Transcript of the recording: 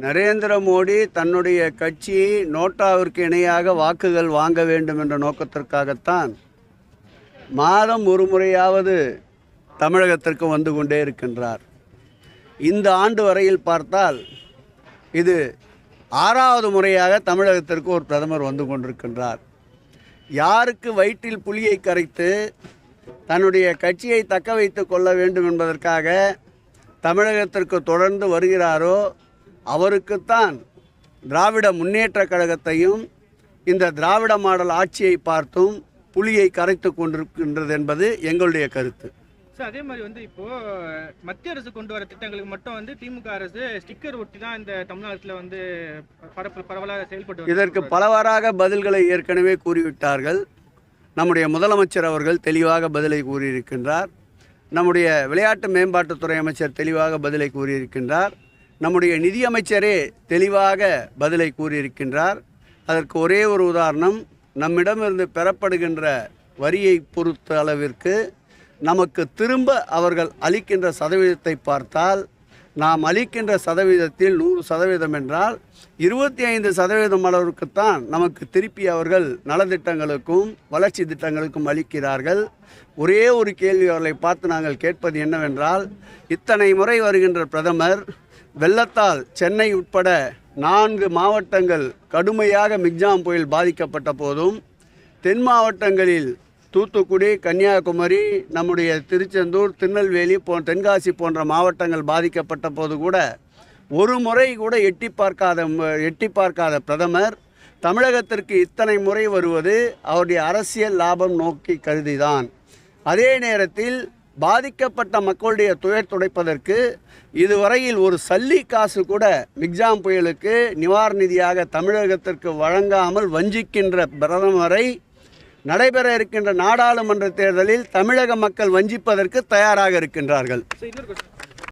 நரேந்திர மோடி தன்னுடைய கட்சி நோட்டாவிற்கு இணையாக வாக்குகள் வாங்க வேண்டும் என்ற நோக்கத்திற்காகத்தான் மாதம் ஒரு முறையாவது தமிழகத்திற்கு வந்து கொண்டே இருக்கின்றார். இந்த ஆண்டு வரையில் பார்த்தால் இது 6வது முறையாக தமிழகத்திற்கு ஒரு பிரதமர் வந்து கொண்டிருக்கின்றார். யாருக்கு வயிற்றில் புலியை கரைத்து தன்னுடைய கட்சியை தக்க வைத்து கொள்ள வேண்டும் என்பதற்காக தமிழகத்திற்கு தொடர்ந்து வருகிறாரோ அவருக்குத்தான் திராவிட முன்னேற்ற கழகத்தையும் இந்த திராவிட மாடல் ஆட்சியை பார்த்தும் புலியை கரைத்து கொண்டிருக்கின்றது என்பது எங்களுடைய கருத்து. சார், அதே மாதிரி இப்போ மத்திய அரசு கொண்டு வர திட்டங்களுக்கு மட்டும் திமுக அரசு ஸ்டிக்கர் ஒட்டி தான் இந்த தமிழ்நாட்டில் பரவலாக செயல்பட்டு. இதற்கு பலவாறாக பதில்களை ஏற்கனவே கூறிவிட்டார்கள். நம்முடைய முதலமைச்சர் அவர்கள் தெளிவாக பதிலை கூறியிருக்கின்றார். நம்முடைய விளையாட்டு மேம்பாட்டுத்துறை அமைச்சர் தெளிவாக பதிலை கூறியிருக்கின்றார். நம்முடைய நிதியமைச்சரே தெளிவாக பதிலை கூறியிருக்கின்றார். அதற்கு ஒரே ஒரு உதாரணம், நம்மிடமிருந்து பெறப்படுகின்ற வரியை பொறுத்த அளவிற்கு நமக்கு திரும்ப அவர்கள் அளிக்கின்ற சதவீதத்தை பார்த்தால் நாம் அளிக்கின்ற சதவீதத்தில் 100% என்றால் 25% அளவிற்குத்தான் நமக்கு திருப்பி அவர்கள் நலத்திட்டங்களுக்கும் வளர்ச்சி திட்டங்களுக்கும் அளிக்கிறார்கள். ஒரே ஒரு கேள்வி அவர்களை பார்த்து நாங்கள் கேட்பது என்னவென்றால், இத்தனை முறை வருகின்ற பிரதமர் வெள்ளத்தால் சென்னை உட்பட 4 மாவட்டங்கள் கடுமையாக மிக்ஜாம் புயல் பாதிக்கப்பட்ட போதும் தென் மாவட்டங்களில் தூத்துக்குடி, கன்னியாகுமரி, நம்முடைய திருச்செந்தூர், திருநெல்வேலி தென்காசி போன்ற மாவட்டங்கள் பாதிக்கப்பட்ட போது கூட ஒரு முறை கூட எட்டி பார்க்காத பிரதமர் தமிழகத்திற்கு இத்தனை முறை வருவது அவருடைய அரசியல் லாபம் நோக்கி கருதிதான். அதே நேரத்தில் பாதிக்கப்பட்ட மக்களுடைய துயர் துடைப்பதற்கு இதுவரையில் ஒரு சல்லி காசு கூட மிக்ஜாம் புயலுக்கு நிவாரண நிதியாக தமிழகத்திற்கு வழங்காமல் வஞ்சிக்கின்ற பிரதமரை நடைபெற இருக்கின்ற நாடாளுமன்ற தேர்தலில் தமிழக மக்கள் வஞ்சிப்பதற்கு தயாராக இருக்கின்றார்கள்.